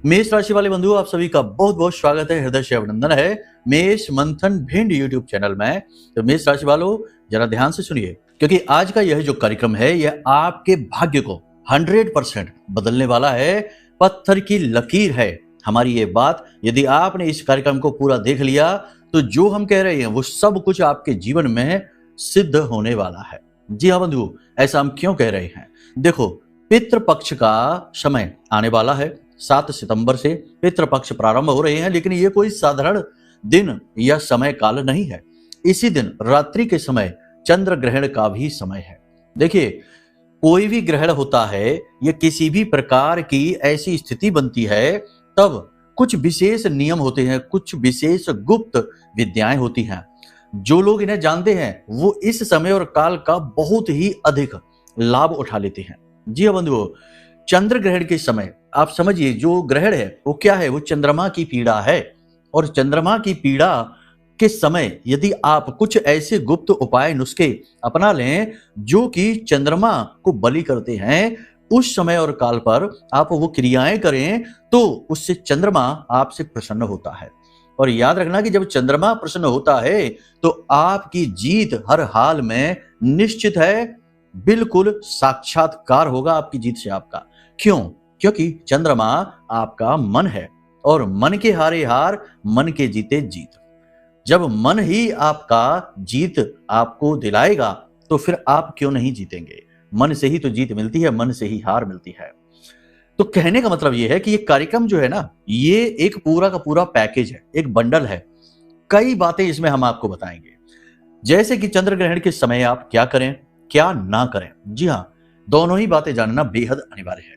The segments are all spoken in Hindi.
मेष राशि वाले बंधु, आप सभी का बहुत बहुत स्वागत है, हृदय से अभिनंदन है मेष मंथन भिंड यूट्यूब चैनल में। तो मेष राशि वालों, जरा ध्यान से सुनिए, क्योंकि आज का यह जो कार्यक्रम है यह आपके भाग्य को 100% बदलने वाला है। पत्थर की लकीर है हमारी ये बात। यदि आपने इस कार्यक्रम को पूरा देख लिया तो जो हम कह रहे हैं वो सब कुछ आपके जीवन में सिद्ध होने वाला है। जी हाँ बंधु, ऐसा हम क्यों कह रहे हैं? देखो, पितृपक्ष का समय आने वाला है। 7 सितंबर से पितृपक्ष प्रारंभ हो रहे हैं, लेकिन ये कोई साधारण दिन या समय काल नहीं है। इसी दिन रात्रि के समय चंद्र ग्रहण का भी समय है। देखिए, कोई भी ग्रहण होता है या किसी भी प्रकार की ऐसी स्थिति बनती है, तब कुछ विशेष नियम होते हैं, कुछ विशेष गुप्त विद्याएं होती हैं। जो लोग इन्हें जानते हैं वो इस समय और काल का बहुत ही अधिक लाभ उठा लेते हैं। जी हाँ बंधुओं, चंद्र ग्रहण के समय आप समझिए, जो ग्रहण है वो क्या है? वो चंद्रमा की पीड़ा है। और चंद्रमा की पीड़ा के समय यदि आप कुछ ऐसे गुप्त उपाय नुस्खे अपना लें जो कि चंद्रमा को बलि करते हैं, उस समय और काल पर आप वो क्रियाएं करें तो उससे चंद्रमा आपसे प्रसन्न होता है। और याद रखना कि जब चंद्रमा प्रसन्न होता है तो आपकी जीत हर हाल में निश्चित है। बिल्कुल साक्षात्कार होगा आपकी जीत से आपका। क्यों? क्योंकि चंद्रमा आपका मन है और मन के हारे हार, मन के जीते जीत। जब मन ही आपका जीत आपको दिलाएगा तो फिर आप क्यों नहीं जीतेंगे? मन से ही तो जीत मिलती है, मन से ही हार मिलती है। तो कहने का मतलब यह है कि ये कार्यक्रम जो है ना, ये एक पूरा का पूरा पैकेज है, एक बंडल है। कई बातें इसमें हम आपको बताएंगे, जैसे कि चंद्र ग्रहण के समय आप क्या करें, क्या ना करें। जी हाँ, दोनों ही बातें जानना बेहद अनिवार्य है।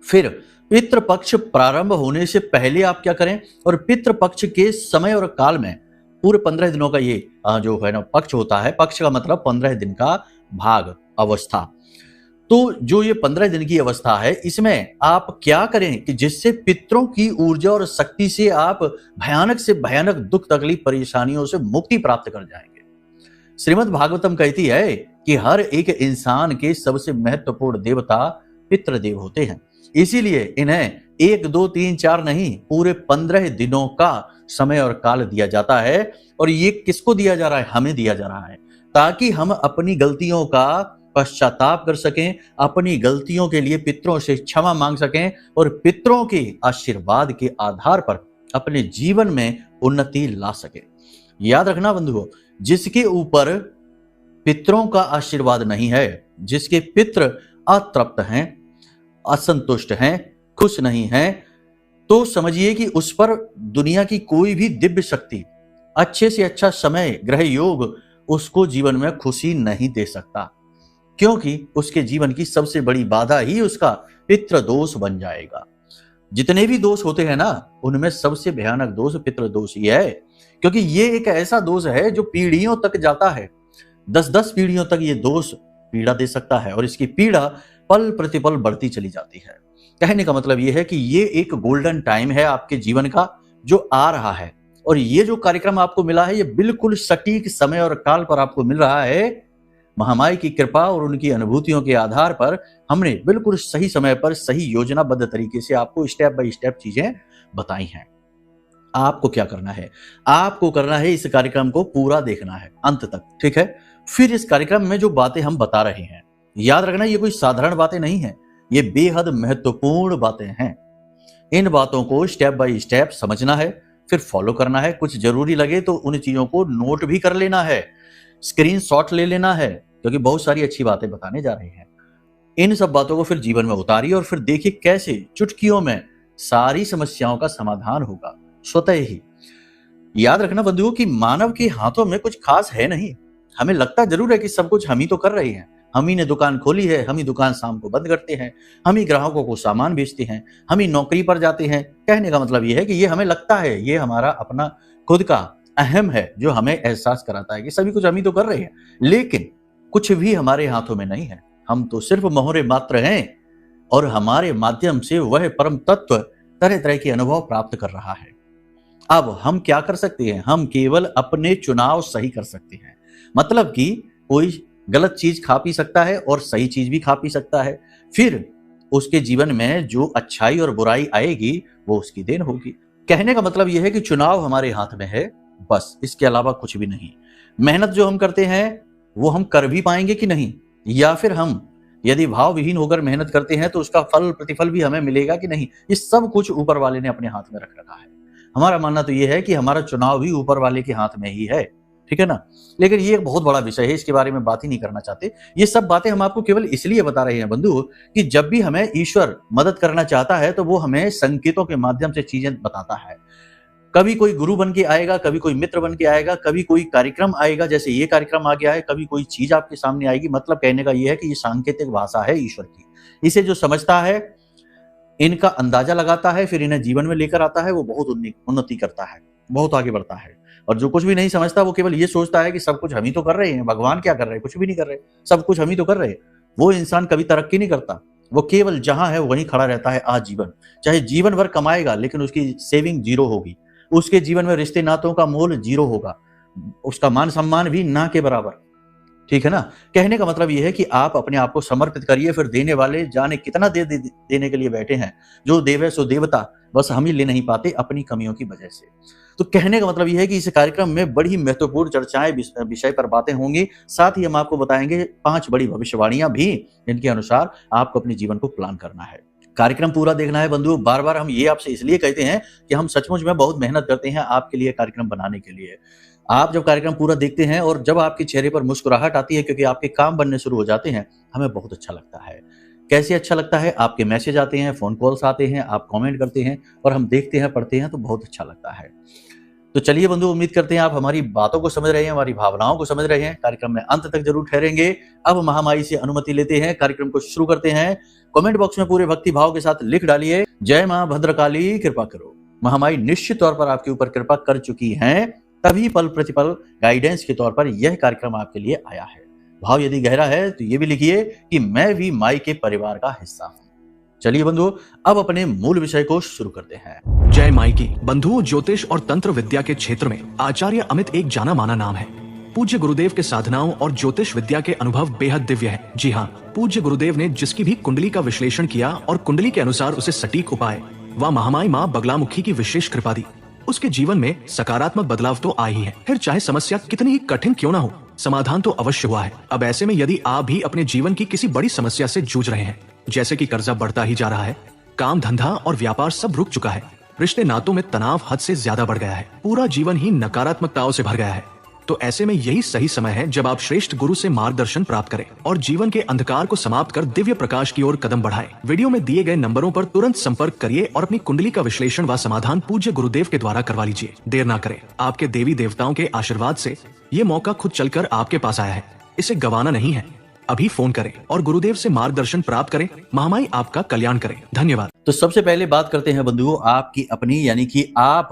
फिर पितृपक्ष प्रारंभ होने से पहले आप क्या करें, और पितृपक्ष के समय और काल में पूरे 15 दिनों का ये जो है ना पक्ष होता है। पक्ष का मतलब 15 दिन का भाग, अवस्था। तो जो ये 15 दिन की अवस्था है, इसमें आप क्या करें कि जिससे पितरों की ऊर्जा और शक्ति से आप भयानक से भयानक दुख तकलीफ परेशानियों से मुक्ति प्राप्त कर जाएंगे। श्रीमद् भागवतम कहती है कि हर एक इंसान के सबसे महत्वपूर्ण देवता पितृदेव होते हैं। इसीलिए इन्हें 1, 2, 3, 4 नहीं, पूरे 15 दिनों का समय और काल दिया जाता है। और ये किसको दिया जा रहा है? हमें दिया जा रहा है, ताकि हम अपनी गलतियों का पश्चाताप कर सकें, अपनी गलतियों के लिए पितरों से क्षमा मांग सकें और पितरों के आशीर्वाद के आधार पर अपने जीवन में उन्नति ला सकें। याद रखना बंधुओं, जिसके ऊपर पितरों का आशीर्वाद नहीं है, जिसके पित्र अतृप्त हैं, असंतुष्ट हैं, खुश नहीं हैं, तो समझिए कि उस पर दुनिया की कोई भी दिव्य शक्ति, अच्छे से अच्छा समय, ग्रह योग उसको जीवन में खुशी नहीं दे सकता, क्योंकि उसके जीवन की सबसे बड़ी बाधा ही उसका पितृ दोष बन जाएगा। जितने भी दोष होते हैं ना, उनमें सबसे भयानक दोष पितृ दोष ही है, क्योंकि ये एक ऐसा दोष है जो पीढ़ियों तक जाता है। 10-10 पीढ़ियों तक ये दोष पीड़ा दे सकता है और इसकी पीड़ा पल प्रतिपल बढ़ती चली जाती है। कहने का मतलब यह है कि ये एक गोल्डन टाइम है आपके जीवन का जो आ रहा है, और ये जो कार्यक्रम आपको मिला है ये बिल्कुल सटीक समय और काल पर आपको मिल रहा है। महामाई की कृपा और उनकी अनुभूतियों के आधार पर हमने बिल्कुल सही समय पर सही योजनाबद्ध तरीके से आपको स्टेप बाय स्टेप चीजें बताई हैं। आपको क्या करना है? आपको करना है इस कार्यक्रम को पूरा देखना है अंत तक, ठीक है? फिर इस कार्यक्रम में जो बातें हम बता रहे हैं, याद रखना ये कोई साधारण बातें नहीं है, ये बेहद महत्वपूर्ण बातें हैं। इन बातों को स्टेप बाय स्टेप समझना है, फिर फॉलो करना है। कुछ जरूरी लगे तो उन चीजों को नोट भी कर लेना है, स्क्रीनशॉट ले लेना है, क्योंकि बहुत सारी अच्छी बातें बताने जा रहे हैं। इन सब बातों को फिर जीवन में उतारिए और फिर देखिए कैसे चुटकियों में सारी समस्याओं का समाधान होगा स्वतः ही। याद रखना बंधुओं कि मानव के हाथों में कुछ खास है नहीं। हमें लगता जरूर है कि सब कुछ हम ही तो कर रहे हैं, हम ही ने दुकान खोली है, हम ही दुकान शाम को बंद करते हैं, हम ही ग्राहकों को सामान बेचते हैं, हम ही नौकरी पर जाते हैं। कहने का मतलब यह है कि ये हमें लगता है, ये हमारा अपना खुद का अहम है जो हमें एहसास कराता है कि सभी कुछ हम ही तो कर रहे हैं, लेकिन कुछ भी हमारे हाथों में नहीं है। हम तो सिर्फ मोहरे मात्र हैं और हमारे माध्यम से वह परम तत्व तरह तरह के अनुभव प्राप्त कर रहा है। अब हम क्या कर सकते हैं? हम केवल अपने चुनाव सही कर सकते हैं। मतलब कि कोई गलत चीज खा पी सकता है और सही चीज भी खा पी सकता है। फिर उसके जीवन में जो अच्छाई और बुराई आएगी वो उसकी देन होगी। कहने का मतलब यह है कि चुनाव हमारे हाथ में है, बस इसके अलावा कुछ भी नहीं। मेहनत जो हम करते हैं वो हम कर भी पाएंगे कि नहीं, या फिर हम यदि भाव विहीन होकर मेहनत करते हैं तो उसका फल प्रतिफल भी हमें मिलेगा कि नहीं, ये सब कुछ ऊपर वाले ने अपने हाथ में रख रखा है। हमारा मानना तो ये है कि हमारा चुनाव भी ऊपर वाले के हाथ में ही है, ठीक है ना। लेकिन ये एक बहुत बड़ा विषय है, इसके बारे में बात ही नहीं करना चाहते। ये सब बातें हम आपको केवल इसलिए बता रहे हैं बंधु कि जब भी हमें ईश्वर मदद करना चाहता है तो वो हमें संकेतों के माध्यम से चीजें बताता है। कभी कोई गुरु बन के आएगा, कभी कोई मित्र बन के आएगा, कभी कोई कार्यक्रम आएगा, जैसे ये कार्यक्रम आ गया है, कभी कोई चीज आपके सामने आएगी। मतलब कहने का ये है कि ये सांकेतिक भाषा है ईश्वर की। इसे जो समझता है, इनका अंदाजा लगाता है, फिर इन्हें जीवन में लेकर आता है, वो बहुत उन्नति करता है, बहुत आगे बढ़ता है। और जो कुछ भी नहीं समझता वो केवल ये सोचता है कि सब कुछ हम ही तो कर रहे हैं, भगवान क्या कर रहे हैं, कुछ भी नहीं कर रहे, सब कुछ हम ही तो कर रहे हैं। वो इंसान कभी तरक्की नहीं करता, वो केवल जहां है वहीं खड़ा रहता है आजीवन। चाहे जीवन भर कमाएगा लेकिन उसकी सेविंग जीरो होगी, उसके जीवन में रिश्ते नातों का मोल जीरो होगा, उसका मान सम्मान भी ना के बराबर, ठीक है ना। कहने का मतलब यह है कि आप अपने आप को समर्पित करिए, फिर देने वाले जाने कितना देने के लिए बैठे हैं। जो देवे सो देवता, बस हम ही ले नहीं पाते अपनी कमियों की वजह से। तो कहने का मतलब यह है कि इस कार्यक्रम में बड़ी महत्वपूर्ण चर्चाएं विषय पर बातें होंगी। साथ ही हम आपको बताएंगे 5 बड़ी भविष्यवाणियां भी, जिनके अनुसार आपको अपने जीवन को प्लान करना है। कार्यक्रम पूरा देखना है बंधु। बार बार हम ये आपसे इसलिए कहते हैं कि हम सचमुच में बहुत मेहनत करते हैं आपके लिए कार्यक्रम बनाने के लिए। आप जब कार्यक्रम पूरा देखते हैं और जब आपके चेहरे पर मुस्कुराहट आती है क्योंकि आपके काम बनने शुरू हो जाते हैं, हमें बहुत अच्छा लगता है। कैसे अच्छा लगता है? आपके मैसेज आते हैं, फोन कॉल्स आते हैं, आप कमेंट करते हैं और हम देखते हैं, पढ़ते हैं तो बहुत अच्छा लगता है। तो चलिए बंधु, उम्मीद करते हैं आप हमारी बातों को समझ रहे हैं, हमारी भावनाओं को समझ रहे हैं। कार्यक्रम में अंत तक जरूर ठहरेंगे। अब महामाई से अनुमति लेते हैं, कार्यक्रम को शुरू करते हैं। कमेंट बॉक्स में पूरे भक्ति भाव के साथ लिख डालिए, जय मां भद्रकाली कृपा करो। महामाई निश्चित तौर पर आपके ऊपर कृपा कर चुकी हैं, तभी पल प्रतिपल गाइडेंस के तौर पर यह कार्यक्रम आपके लिए आया है। भाव यदि गहरा है तो ये भी लिखिए कि मैं भी माई के परिवार का हिस्सा हूं। चलिए बंधु, अब अपने मूल विषय को शुरू करते हैं। जय माई की। बंधुओं, ज्योतिष और तंत्र विद्या के क्षेत्र में आचार्य अमित एक जाना माना नाम है। पूज्य गुरुदेव के साधनाओं और ज्योतिष विद्या के अनुभव बेहद दिव्य है। जी हाँ, पूज्य गुरुदेव ने जिसकी भी कुंडली का विश्लेषण किया और कुंडली के अनुसार उसे सटीक उपाय व महामाई माँ बगलामुखी की विशेष कृपा दी, उसके जीवन में सकारात्मक बदलाव तो आए ही है। फिर चाहे समस्या कितनी ही कठिन क्यों ना हो, समाधान तो अवश्य हुआ है। अब ऐसे में यदि आप भी अपने जीवन की किसी बड़ी समस्या से जूझ रहे हैं, जैसे कि कर्जा बढ़ता ही जा रहा है, काम धंधा और व्यापार सब रुक चुका है, रिश्ते नातों में तनाव हद से ज्यादा बढ़ गया है, पूरा जीवन ही नकारात्मकताओं से भर गया है, तो ऐसे में यही सही समय है जब आप श्रेष्ठ गुरु से मार्गदर्शन प्राप्त करें और जीवन के अंधकार को समाप्त कर दिव्य प्रकाश की ओर कदम बढ़ाएं। वीडियो में दिए गए नंबरों पर तुरंत संपर्क करिए और अपनी कुंडली का विश्लेषण व समाधान पूज्य गुरुदेव के द्वारा करवा लीजिए। देर ना करें, आपके देवी देवताओं के आशीर्वाद से ये मौका खुद चलकर आपके पास आया है, इसे गंवाना नहीं है। अभी फोन करें और गुरुदेव से मार्गदर्शन प्राप्त करें। महामाई आपका कल्याण करें। धन्यवाद। तो सबसे पहले बात करते हैं बंधुओं आपकी अपनी, यानी कि आप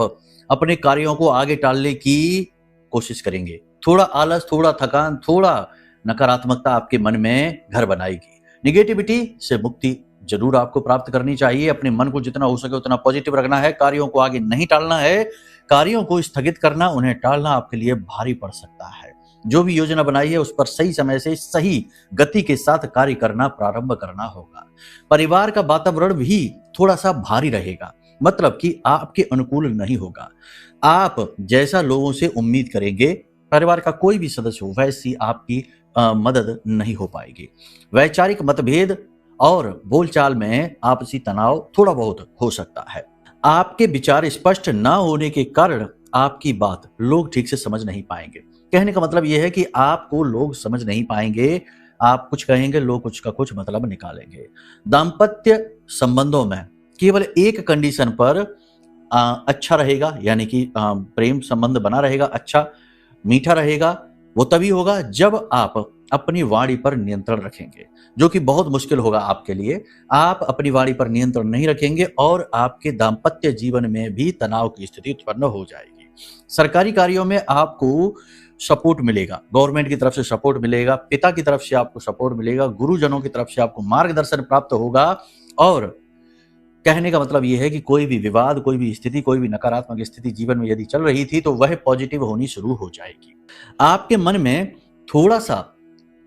अपने कार्यों को आगे टालने की कोशिश करेंगे। थोड़ा आलस, थोड़ा थकान, थोड़ा नकारात्मकता आपके मन में घर बनाएगी। निगेटिविटी से मुक्ति जरूर आपको प्राप्त करनी चाहिए। अपने मन को जितना हो सके उतना पॉजिटिव रखना है। कार्यों को आगे नहीं टालना है, कार्यों को स्थगित करना, उन्हें टालना आपके लिए भारी पड़ सकता है। जो भी योजना बनाई है उस पर सही समय से सही गति के साथ कार्य करना प्रारंभ करना होगा। परिवार का वातावरण भी थोड़ा सा भारी रहेगा, मतलब कि आपके अनुकूल नहीं होगा। आप जैसा लोगों से उम्मीद करेंगे, परिवार का कोई भी सदस्य हो, वैसी आपकी मदद नहीं हो पाएगी। वैचारिक मतभेद और बोलचाल में आपसी तनाव थोड़ा बहुत हो सकता है। आपके विचार स्पष्ट न होने के कारण आपकी बात लोग ठीक से समझ नहीं पाएंगे। कहने का मतलब यह है कि आपको लोग समझ नहीं पाएंगे। आप कुछ कहेंगे, लोग कुछ का कुछ मतलब निकालेंगे। दाम्पत्य संबंधों में केवल एक कंडीशन पर अच्छा रहेगा, यानी कि प्रेम संबंध बना रहेगा, अच्छा मीठा रहेगा, वो तभी होगा जब आप अपनी वाणी पर नियंत्रण रखेंगे, जो कि बहुत मुश्किल होगा आपके लिए। आप अपनी वाणी पर नियंत्रण नहीं रखेंगे और आपके दाम्पत्य जीवन में भी तनाव की स्थिति उत्पन्न हो जाएगी। सरकारी कार्यों में आपको सपोर्ट मिलेगा, गवर्नमेंट की तरफ से सपोर्ट मिलेगा, पिता की तरफ से आपको सपोर्ट मिलेगा, गुरुजनों की तरफ से आपको मार्गदर्शन प्राप्त होगा। और कहने का मतलब यह है कि कोई भी विवाद, कोई भी स्थिति, कोई भी नकारात्मक स्थिति जीवन में यदि चल रही थी तो वह पॉजिटिव होनी शुरू हो जाएगी। आपके मन में थोड़ा सा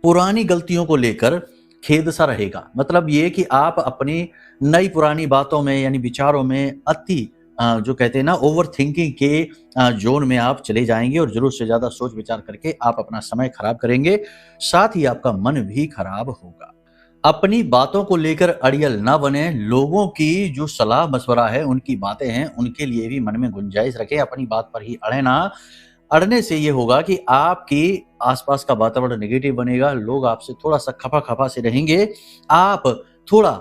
पुरानी गलतियों को लेकर खेद सा रहेगा। मतलब ये कि आप अपनी नई पुरानी बातों में यानी विचारों में अति जो कहते हैं ना ओवर थिंकिंग के जोन में आप चले जाएंगे और जरूरत से ज्यादा सोच विचार करके आप अपना समय खराब करेंगे, साथ ही आपका मन भी खराब होगा। अपनी बातों को लेकर अड़ियल ना बने। लोगों की जो सलाह मशवरा है, उनकी बातें हैं, उनके लिए भी मन में गुंजाइश रखें। अपनी बात पर ही अड़े ना। अड़ने से ये होगा कि आपके आसपास का वातावरण नेगेटिव बनेगा, लोग आपसे थोड़ा सा खफा खफा से रहेंगे, आप थोड़ा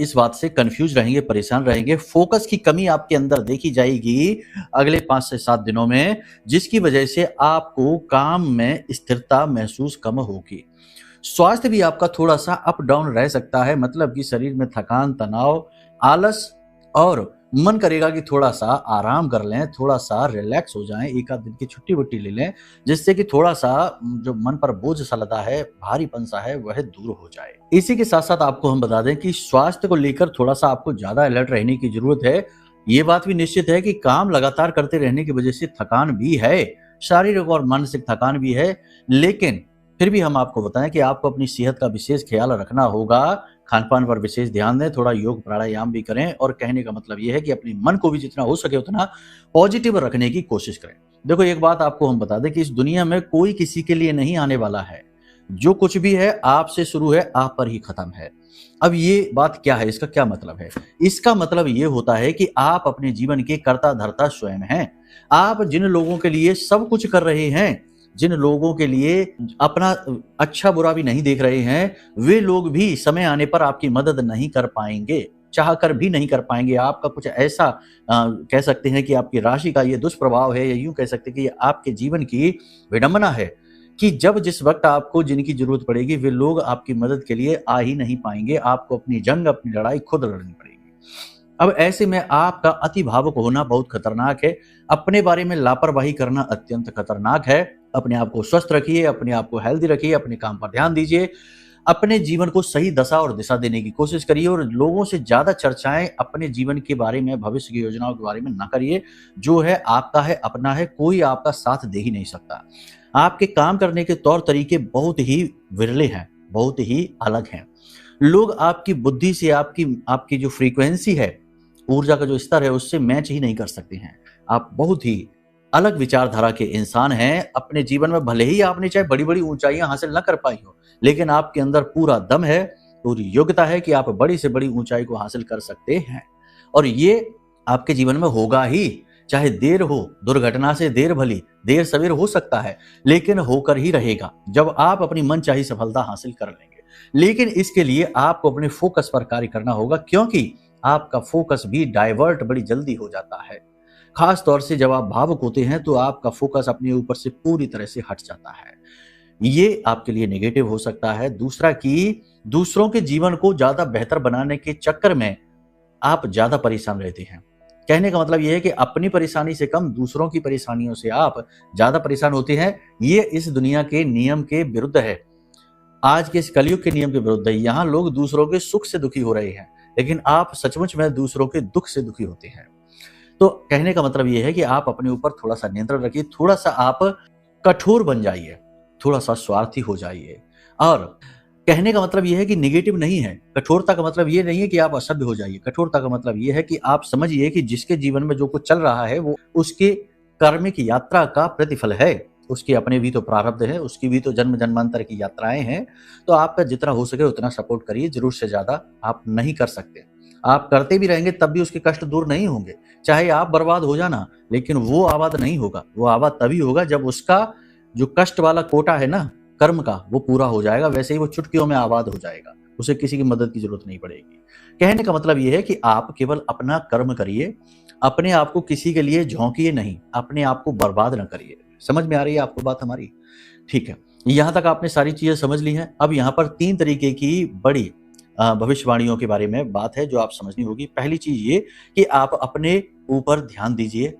इस बात से कंफ्यूज रहेंगे, परेशान रहेंगे। फोकस की कमी आपके अंदर देखी जाएगी अगले 5 से 7 दिनों में, जिसकी वजह से आपको काम में स्थिरता महसूस कम होगी। स्वास्थ्य भी आपका थोड़ा सा अप डाउन रह सकता है, मतलब कि शरीर में थकान, तनाव, आलस और मन करेगा कि थोड़ा सा आराम कर लें, थोड़ा सा रिलैक्स हो जाएं, एक आध दिन की छुट्टी वुट्टी ले लें, जिससे कि थोड़ा सा जो मन पर बोझ सा लदा है, भारीपन सा है, वह दूर हो जाए। इसी के साथ साथ आपको हम बता दें कि स्वास्थ्य को लेकर थोड़ा सा आपको ज्यादा अलर्ट रहने की जरूरत है। ये बात भी निश्चित है कि काम लगातार करते रहने की वजह से थकान भी है, शारीरिक और मानसिक थकान भी है, लेकिन फिर भी हम आपको बताएं कि आपको अपनी सेहत का विशेष ख्याल रखना होगा। खान पान पर विशेष ध्यान दें, थोड़ा योग प्राणायाम भी करें, और कहने का मतलब यह है कि अपने मन को भी जितना हो सके उतना पॉजिटिव रखने की कोशिश करें। देखो, एक बात आपको हम बता दें कि इस दुनिया में कोई किसी के लिए नहीं आने वाला है। जो कुछ भी है आपसे शुरू है, आप पर ही खत्म है। अब ये बात क्या है, इसका क्या मतलब है? इसका मतलब ये होता है कि आप अपने जीवन के कर्ता धर्ता स्वयं हैं। आप जिन लोगों के लिए सब कुछ कर रहे हैं, जिन लोगों के लिए अपना अच्छा बुरा भी नहीं देख रहे हैं, वे लोग भी समय आने पर आपकी मदद नहीं कर पाएंगे, चाह कर भी नहीं कर पाएंगे। आपका कुछ ऐसा कह सकते हैं कि आपकी राशि का ये दुष्प्रभाव है, या यूं कह सकते हैं कि ये आपके जीवन की विडंबना है कि जब जिस वक्त आपको जिनकी जरूरत पड़ेगी, वे लोग आपकी मदद के लिए आ ही नहीं पाएंगे। आपको अपनी जंग, अपनी लड़ाई खुद लड़नी पड़ेगी। अब ऐसे में आपका अति भावुक होना बहुत खतरनाक है। अपने बारे में लापरवाही करना अत्यंत खतरनाक है। अपने आप को स्वस्थ रखिए, अपने आप को हेल्दी रखिए, अपने काम पर ध्यान दीजिए, अपने जीवन को सही दशा और दिशा देने की कोशिश करिए, और लोगों से ज्यादा चर्चाएं अपने जीवन के बारे में, भविष्य की योजनाओं के बारे में ना करिए। जो है आपका है, अपना है, कोई आपका साथ दे ही नहीं सकता। आपके काम करने के तौर तरीके बहुत ही विरले हैं, बहुत ही अलग हैं। लोग आपकी बुद्धि से, आपकी जो फ्रीक्वेंसी है, ऊर्जा का जो स्तर है, उससे मैच ही नहीं कर सकते हैं। आप बहुत ही अलग विचारधारा के इंसान हैं। अपने जीवन में भले ही आपने चाहे बड़ी बड़ी ऊंचाइयां हासिल ना कर पाई हो, लेकिन आपके अंदर पूरा दम है, पूरी योग्यता है कि आप बड़ी से बड़ी ऊंचाई को हासिल कर सकते हैं, और ये आपके जीवन में होगा ही। चाहे देर हो, दुर्घटना से देर भली, देर सवेर हो सकता है, लेकिन होकर ही रहेगा जब आप अपनी मनचाही सफलता हासिल कर लेंगे। लेकिन इसके लिए आपको अपने फोकस पर कार्य करना होगा, क्योंकि आपका फोकस भी डाइवर्ट बड़ी जल्दी हो जाता है। खास तौर से जब आप भावुक होते हैं तो आपका फोकस अपने ऊपर से पूरी तरह से हट जाता है। ये आपके लिए नेगेटिव हो सकता है। दूसरा कि दूसरों के जीवन को ज्यादा बेहतर बनाने के चक्कर में आप ज्यादा परेशान रहते हैं। कहने का मतलब यह है कि अपनी परेशानी से कम दूसरों की परेशानियों से आप ज्यादा परेशान होते हैं। ये इस दुनिया के नियम के विरुद्ध है, आज के इस कलयुग के नियम के विरुद्ध है। यहाँ लोग दूसरों के सुख से दुखी हो रहे हैं, लेकिन आप सचमुच में दूसरों के दुख से दुखी होते हैं। तो कहने का मतलब यह है कि आप अपने ऊपर थोड़ा सा नियंत्रण रखिए, थोड़ा सा आप कठोर बन जाइए, थोड़ा सा स्वार्थी हो जाइए। और कहने का मतलब यह है कि नेगेटिव नहीं है। कठोरता का मतलब यह नहीं है कि आप असभ्य हो जाइए। कठोरता का मतलब यह है कि आप समझिए कि जिसके जीवन में जो कुछ चल रहा है वो उसके कर्मिक यात्रा का प्रतिफल है। उसके अपने भी तो प्रारब्ध है, उसकी भी तो जन्म जन्मांतर की यात्राएं हैं। तो आपका जितना हो सके उतना सपोर्ट करिए, जरूर से ज्यादा आप नहीं कर सकते। आप करते भी रहेंगे तब भी उसके कष्ट दूर नहीं होंगे। चाहे आप बर्बाद हो जाना, लेकिन वो आबाद नहीं होगा। वो आबाद तभी होगा जब उसका जो कष्ट वाला कोटा है ना कर्म का, वो पूरा हो जाएगा। वैसे ही वो चुटकियों में आबाद हो जाएगा, उसे किसी की मदद की जरूरत नहीं पड़ेगी। कहने का मतलब यह है कि आप केवल अपना कर्म करिए, अपने आप को किसी के लिए झोंकिए नहीं, अपने आप को बर्बाद न करिए। समझ में आ रही है आपको बात हमारी? ठीक है, यहां तक आपने सारी चीजें समझ ली हैं। अब यहाँ पर 3 तरीके की बड़ी भविष्यवाणियों के बारे में बात है जो आप समझनी होगी। पहली चीज ये कि आप अपने ऊपर ध्यान दीजिए।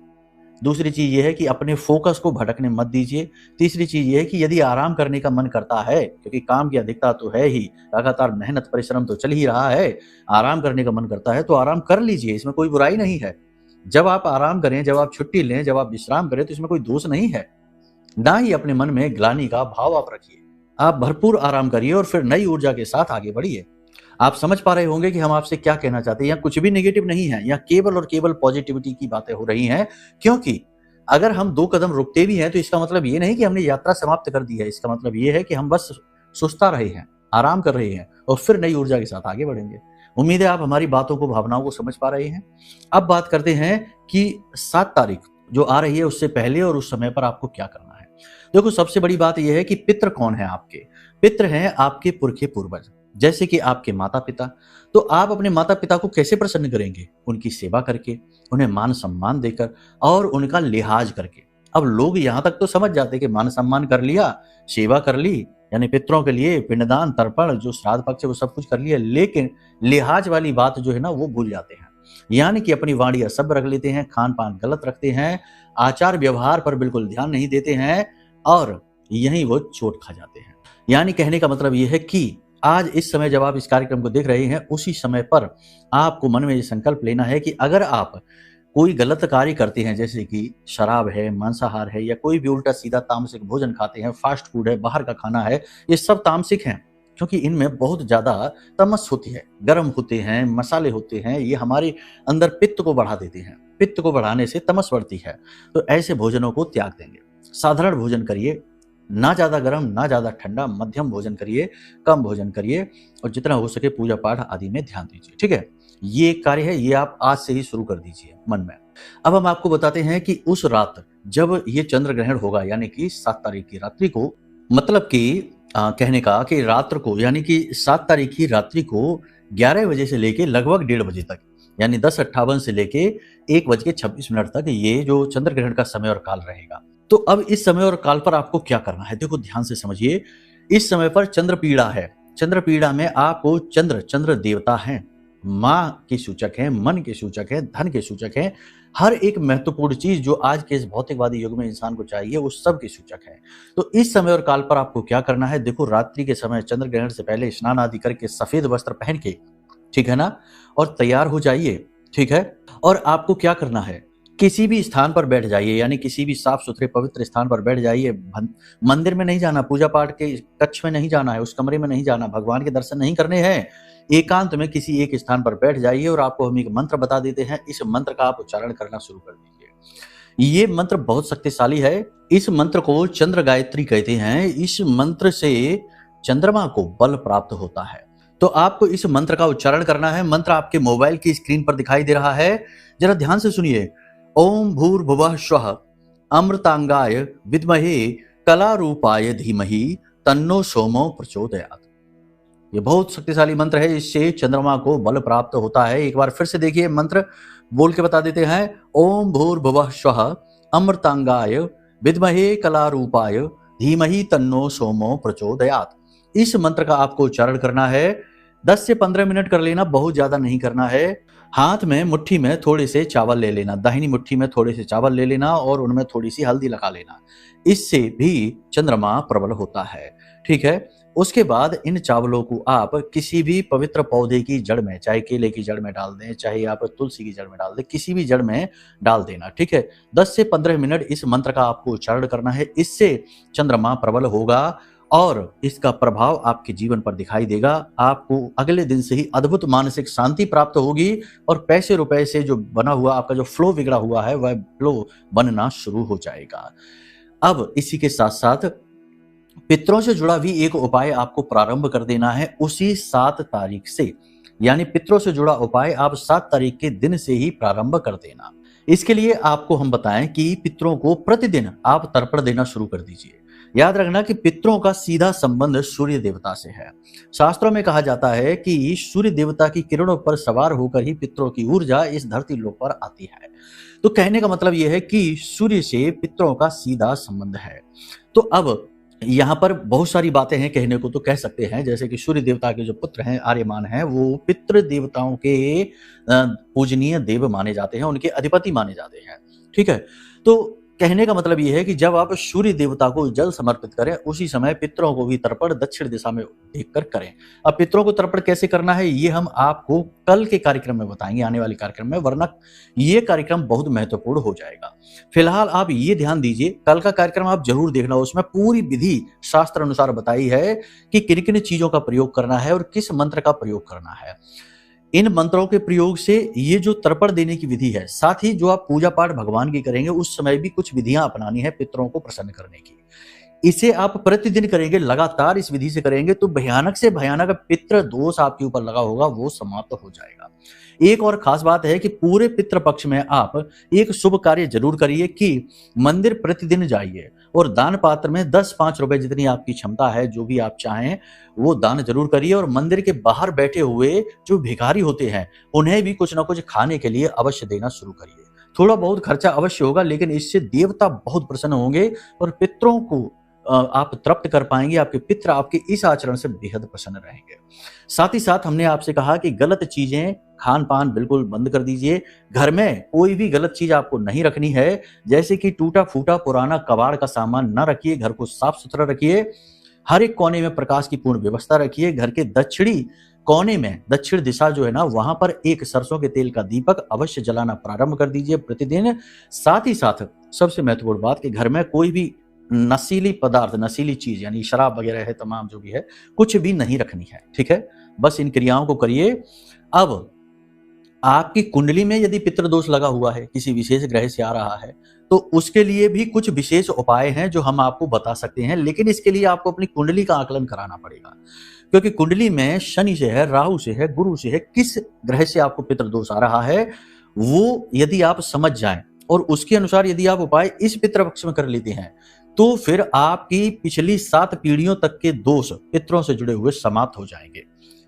दूसरी चीज ये है कि अपने फोकस को भटकने मत दीजिए। तीसरी चीज ये है कि यदि आराम करने का मन करता है, क्योंकि काम की अधिकता तो है ही, लगातार मेहनत परिश्रम तो चल ही रहा है, आराम करने का मन करता है तो आराम कर लीजिए, इसमें कोई बुराई नहीं है। जब आप आराम करें, जब आप छुट्टी लें, जब आप विश्राम करें, तो इसमें कोई दोष नहीं है। ना ही अपने मन में ग्लानि का भाव आप रखिए। आप भरपूर आराम करिए और फिर नई ऊर्जा के साथ आगे बढ़िए। आप समझ पा रहे होंगे कि हम आपसे क्या कहना चाहते हैं। यहाँ कुछ भी नेगेटिव नहीं है, यहाँ केवल और केवल पॉजिटिविटी की बातें हो रही हैं। क्योंकि अगर हम 2 कदम रुकते भी हैं तो इसका मतलब ये नहीं कि हमने यात्रा समाप्त कर दी है। इसका मतलब ये है कि हम बस सुस्ता रहे हैं, आराम कर रहे हैं और फिर नई ऊर्जा के साथ आगे बढ़ेंगे। उम्मीद है आप हमारी बातों को, भावनाओं को समझ पा रहे हैं। अब बात करते हैं कि 7 तारीख जो आ रही है उससे पहले और उस समय पर आपको क्या करना है। देखो, सबसे बड़ी बात यह है कि पितृ कौन है आपके? पितृ हैं आपके पुरखे पूर्वज, जैसे कि आपके माता पिता। तो आप अपने माता पिता को कैसे प्रसन्न करेंगे? उनकी सेवा करके, उन्हें मान सम्मान देकर और उनका लिहाज करके। अब लोग यहाँ तक तो समझ जाते कि मान सम्मान कर लिया, सेवा कर ली, यानी पितरों के लिए पिंडदान, तर्पण, जो श्राद्ध पक्ष है वो सब कुछ कर लिया, लेकिन लिहाज वाली बात जो है ना वो भूल जाते हैं। यानी कि अपनी वाणी असभ्य रख लेते हैं, खान पान गलत रखते हैं, आचार व्यवहार पर बिल्कुल ध्यान नहीं देते हैं और यहीं वो चोट खा जाते हैं। यानी कहने का मतलब ये है कि आज इस समय जब आप इस कार्यक्रम को देख रहे हैं, उसी समय पर आपको मन में ये संकल्प लेना है कि अगर आप कोई गलत कार्य करते हैं, जैसे कि शराब है, मांसाहार है या कोई भी उल्टा सीधा तामसिक भोजन खाते हैं, फास्ट फूड है, बाहर का खाना है, ये सब तामसिक हैं क्योंकि इनमें बहुत ज्यादा तमस होती है, गर्म होते हैं, मसाले होते हैं, ये हमारे अंदर पित्त को बढ़ा देते हैं। पित्त को बढ़ाने से तमस बढ़ती है। तो ऐसे भोजनों को त्याग देंगे। साधारण भोजन करिए, ना ज्यादा गर्म ना ज्यादा ठंडा, मध्यम भोजन करिए, कम भोजन करिए और जितना हो सके पूजा पाठ आदि में ध्यान दीजिए। ठीक है, ये एक कार्य है, ये आप आज से ही शुरू कर दीजिए मन में। अब हम आपको बताते हैं कि उस रात जब ये चंद्र ग्रहण होगा, यानी कि 7 तारीख की रात्रि को, मतलब कि कहने का कि रात्र को, यानी कि 7 तारीख की रात्रि को 11 बजे से लेके लगभग 1:30 बजे तक, यानी 10:58 से लेके 1:26 तक ये जो चंद्र ग्रहण का समय और काल रहेगा। तो अब इस समय और काल पर आपको क्या करना है, देखो ध्यान से समझिए। इस समय पर चंद्र पीड़ा है। चंद्र पीड़ा में आपको चंद्र देवता हैं, माँ के सूचक हैं, मन के सूचक हैं, धन के सूचक हैं। हर एक महत्वपूर्ण चीज जो आज के इस भौतिकवादी युग में इंसान को चाहिए वो सब के सूचक है। तो इस समय और काल पर आपको क्या करना है, देखो रात्रि के समय चंद्र ग्रहण से पहले स्नान आदि करके सफेद वस्त्र पहन के, ठीक है ना, और तैयार हो जाइए। ठीक है, और आपको क्या करना है, किसी भी स्थान पर बैठ जाइए, यानी किसी भी साफ सुथरे पवित्र स्थान पर बैठ जाइए। मंदिर में नहीं जाना, पूजा पाठ के कक्ष में नहीं जाना है, उस कमरे में नहीं जाना, भगवान के दर्शन नहीं करने हैं। एकांत में किसी एक स्थान पर बैठ जाइए और आपको हम एक मंत्र बता देते हैं। इस मंत्र का आप उच्चारण करना शुरू कर दीजिए। ये मंत्र बहुत शक्तिशाली है। इस मंत्र को चंद्र गायत्री कहते हैं। इस मंत्र से चंद्रमा को बल प्राप्त होता है। तो आपको इस मंत्र का उच्चारण करना है। मंत्र आपके मोबाइल की स्क्रीन पर दिखाई दे रहा है, जरा ध्यान से सुनिए। ओम भूर्भुवः स्वः अमृतांगाय विद्महे कलारूपाय धीमहि तन्नो सोमो प्रचोदयात्। ये बहुत शक्तिशाली मंत्र है, इससे चंद्रमा को बल प्राप्त होता है। एक बार फिर से देखिए, मंत्र बोल के बता देते हैं। ओम भूर्भुवः स्वः अमृतांगाय विद्महे कलारूपाय धीमहि तन्नो सोमो प्रचोदयात्। इस मंत्र का आपको उच्चारण करना है। 10 से 15 मिनट कर लेना, बहुत ज्यादा नहीं करना है। हाथ में मुट्ठी में थोड़े से चावल ले लेना, दाहिनी मुट्ठी में थोड़े से चावल ले लेना और उनमें थोड़ी सी हल्दी लगा लेना। इससे भी चंद्रमा प्रबल होता है। ठीक है, उसके बाद इन चावलों को आप किसी भी पवित्र पौधे की जड़ में, चाहे केले की जड़ में डाल दें, चाहे आप तुलसी की जड़ में डाल दें, किसी भी जड़ में डाल देना। ठीक है, 10 से 15 मिनट इस मंत्र का आपको उच्चारण करना है। इससे चंद्रमा प्रबल होगा और इसका प्रभाव आपके जीवन पर दिखाई देगा। आपको अगले दिन से ही अद्भुत मानसिक शांति प्राप्त होगी और पैसे रुपए से जो बना हुआ आपका जो फ्लो बिगड़ा हुआ है वह फ्लो बनना शुरू हो जाएगा। अब इसी के साथ साथ पितरों से जुड़ा भी एक उपाय आपको प्रारंभ कर देना है उसी 7 तारीख से। यानी पितरों से जुड़ा उपाय आप 7 तारीख के दिन से ही प्रारंभ कर देना। इसके लिए आपको हम बताएं कि पितरों को प्रतिदिन आप तर्पण देना शुरू कर दीजिए। याद रखना कि पितरों का सीधा संबंध सूर्य देवता से है। शास्त्रों में कहा जाता है कि सूर्य देवता की किरणों पर सवार होकर ही पितरों की ऊर्जा इस धरती लोक पर आती है। तो कहने का मतलब यह है कि सूर्य से पितरों का सीधा संबंध है। तो अब यहाँ पर बहुत सारी बातें हैं, कहने को तो कह सकते हैं, जैसे कि सूर्य देवता के जो पुत्र हैं आर्यमान हैं, वो पितृ देवताओं के पूजनीय देव माने जाते हैं, उनके अधिपति माने जाते हैं। ठीक है, तो कहने का मतलब ये है कि जब आप सूर्य देवता को जल समर्पित करें, उसी समय पितरों को भी तर्पण दक्षिण दिशा में देखकर करें। अब पितरों को तर्पण कैसे करना है ये हम आपको कल के कार्यक्रम में बताएंगे, आने वाले कार्यक्रम में, वरना ये कार्यक्रम बहुत महत्वपूर्ण हो जाएगा। फिलहाल आप ये ध्यान दीजिए, कल का कार्यक्रम आप जरूर देखना, उसमें पूरी विधि शास्त्र अनुसार बताई है कि किन किन चीजों का प्रयोग करना है और किस मंत्र का प्रयोग करना है। इन मंत्रों के प्रयोग से ये जो तर्पण देने की विधि है, साथ ही जो आप पूजा पाठ भगवान की करेंगे उस समय भी कुछ विधियां अपनानी है पितरों को प्रसन्न करने की। इसे आप प्रतिदिन करेंगे, लगातार इस विधि से करेंगे तो भयानक से भयानक पितृ दोष आपके ऊपर लगा होगा वो समाप्त हो जाएगा। एक और खास बात है कि पूरे पितृ पक्ष में आप एक शुभ कार्य जरूर करिए कि मंदिर प्रतिदिन जाइए और दान पात्र में 10-5 रुपए जितनी आपकी क्षमता है, जो भी आप चाहें वो दान जरूर करिए। और मंदिर के बाहर बैठे हुए जो भिखारी होते हैं उन्हें भी कुछ ना कुछ खाने के लिए अवश्य देना शुरू करिए। थोड़ा बहुत खर्चा अवश्य होगा, लेकिन इससे देवता बहुत प्रसन्न होंगे और पितरों को आप तृप्त कर पाएंगे। आपके पितर आपके इस आचरण से बेहद प्रसन्न रहेंगे। साथ ही साथ हमने आपसे कहा कि गलत चीजें खान पान बिल्कुल बंद कर दीजिए। घर में कोई भी गलत चीज आपको नहीं रखनी है, जैसे कि टूटा फूटा पुराना कबाड़ का सामान न रखिए। घर को साफ सुथरा रखिए, हर एक कोने में प्रकाश की पूर्ण व्यवस्था रखिए। घर के दक्षिणी कोने में, दक्षिण दिशा जो है ना, वहां पर एक सरसों के तेल का दीपक अवश्य जलाना प्रारंभ कर दीजिए प्रतिदिन। साथ ही साथ सबसे महत्वपूर्ण बात कि घर में कोई भी नशीली पदार्थ, नशीली चीज यानी शराब वगैरह है, तमाम जो भी है, कुछ भी नहीं रखनी है। ठीक है, बस इन क्रियाओं को करिए। अब आपकी कुंडली में यदि पितृदोष लगा हुआ है, किसी विशेष ग्रह से आ रहा है, तो उसके लिए भी कुछ विशेष उपाय हैं जो हम आपको बता सकते हैं, लेकिन इसके लिए आपको अपनी कुंडली का आकलन कराना पड़ेगा, क्योंकि कुंडली में शनि से है, राहु से है, गुरु से है, किस ग्रह से आपको पितृदोष आ रहा है वो यदि आप समझ जाएं और उसके अनुसार यदि आप उपाय इस पितृपक्ष में कर लेते हैं तो फिर आपकी पिछली 7 पीढ़ियों तक के दोष पितरों से जुड़े हुए समाप्त हो जाएंगे।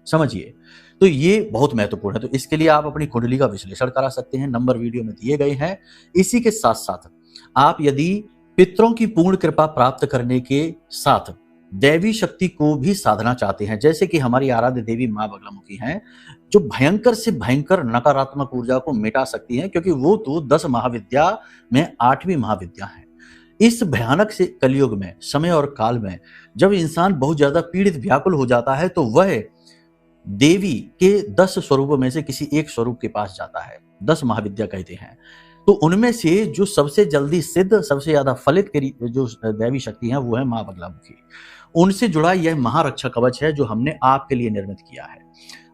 समझिए, तो ये बहुत महत्वपूर्ण है। तो इसके लिए आप अपनी कुंडली का विश्लेषण करा सकते हैं, नंबर वीडियो में दिए गए हैं। इसी के साथ साथ आप यदि पितरों की पूर्ण कृपा प्राप्त करने के साथ दैवी शक्ति को भी साधना चाहते हैं, जैसे कि हमारी आराध्य देवी मां बगलामुखी हैं, जो भयंकर से भयंकर नकारात्मक ऊर्जा को मिटा सकती हैं, क्योंकि वो तो 10 महाविद्या में 8वीं महाविद्या है। इस भयानक से कलयुग में, समय और काल में, जब इंसान बहुत ज्यादा पीड़ित व्याकुल हो जाता है तो वह देवी के 10 स्वरूपों में से किसी एक स्वरूप के पास जाता है। 10 महाविद्या कहते हैं। तो उनमें से जो सबसे जल्दी सिद्ध, सबसे ज्यादा फलित जो दैवी शक्ति है वो है मां बगलामुखी। उनसे जुड़ा यह महारक्षा कवच है जो हमने आपके लिए निर्मित किया है।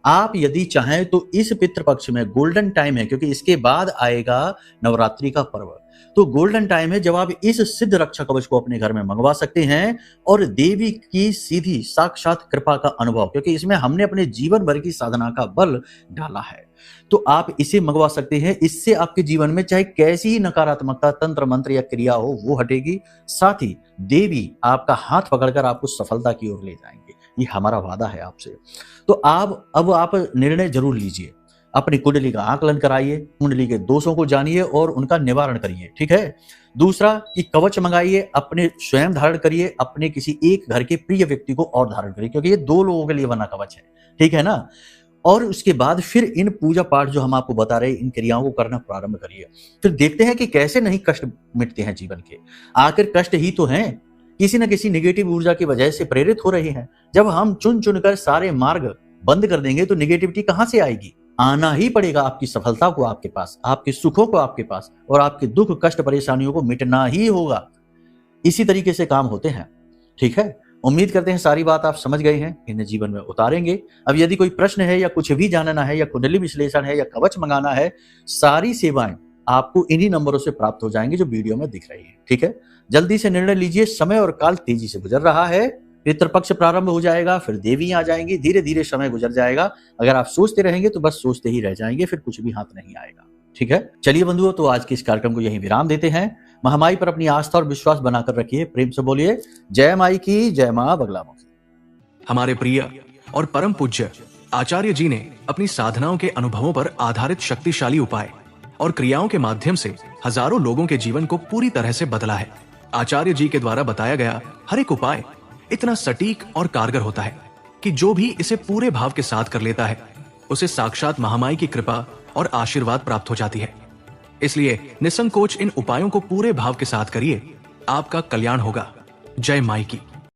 आप यदि चाहें तो इस पितृपक्ष में गोल्डन टाइम है, क्योंकि इसके बाद आएगा नवरात्रि का पर्व, तो गोल्डन टाइम है जब आप इस सिद्ध रक्षा कवच को अपने घर में मंगवा सकते हैं और देवी की सीधी साक्षात कृपा का अनुभव, क्योंकि इसमें हमने अपने जीवन भर की साधना का बल डाला है, तो आप इसे मंगवा सकते हैं। इससे आपके जीवन में चाहे कैसी ही नकारात्मकता, तंत्र मंत्र या क्रिया हो वो हटेगी, साथ ही देवी आपका हाथ पकड़कर आपको सफलता की ओर ले जाएंगे। ये हमारा वादा है आपसे। तो अब आप निर्णय जरूर लीजिए, अपनी कुंडली का आकलन कराइए, कुंडली के दोषों को जानिए और उनका निवारण करिए। ठीक है। दूसरा कि कवच मंगाइए, अपने स्वयं धारण करिए, अपने किसी एक घर के प्रिय व्यक्ति को और धारण करिए, क्योंकि ये 2 लोगों के लिए बना कवच है। ठीक है ना। और उसके बाद फिर इन पूजा पाठ जो हम आपको बता रहे हैं, इन क्रियाओं को करना प्रारंभ करिए। फिर देखते हैं कि कैसे नहीं कष्ट मिटते हैं जीवन के। आखिर कष्ट ही तो हैं, किसी न किसी नेगेटिव ऊर्जा की वजह से प्रेरित हो रहे हैं। जब हम चुन चुनकर सारे मार्ग बंद कर देंगे तो नेगेटिविटी कहां से आएगी? आना ही पड़ेगा आपकी सफलता को आपके पास, आपके सुखों को आपके पास, और आपके दुख कष्ट परेशानियों को मिटना ही होगा। इसी तरीके से काम होते हैं। ठीक है। उम्मीद करते हैं सारी बात आप समझ गए हैं, इन्हें जीवन में उतारेंगे। अब यदि कोई प्रश्न है या कुछ भी जानना है या कुंडली विश्लेषण है या कवच मंगाना है, सारी सेवाएं आपको इन्हीं नंबरों से प्राप्त हो जाएंगी जो वीडियो में दिख रही है। ठीक है। जल्दी से निर्णय लीजिए, समय और काल तेजी से गुजर रहा है। पितृपक्ष प्रारंभ हो जाएगा, फिर देवी आ जाएंगी, धीरे धीरे समय गुजर जाएगा। अगर आप सोचते रहेंगे तो बस सोचते ही रह जाएंगे, फिर कुछ भी हाथ नहीं आएगा। ठीक है। चलिए बंधुओं, तो आज के इस कार्यक्रम को यहीं विराम देते हैं। महामाई पर अपनी आस्था और विश्वास बनाकर रखिए। प्रेम से बोलिए जय माई की, जय मां बगलामुखी। हमारे प्रिय और परम पूज्य आचार्य जी ने अपनी साधनाओं के अनुभवों पर आधारित शक्तिशाली उपाय और क्रियाओं के माध्यम से हजारों लोगों के जीवन को पूरी तरह से बदला है। आचार्य जी के द्वारा बताया गया हर एक उपाय इतना सटीक और कारगर होता है कि जो भी इसे पूरे भाव के साथ कर लेता है उसे साक्षात महामाई की कृपा और आशीर्वाद प्राप्त हो जाती है। इसलिए निसंकोच इन उपायों को पूरे भाव के साथ करिए। आपका कल्याण होगा। जय माई की।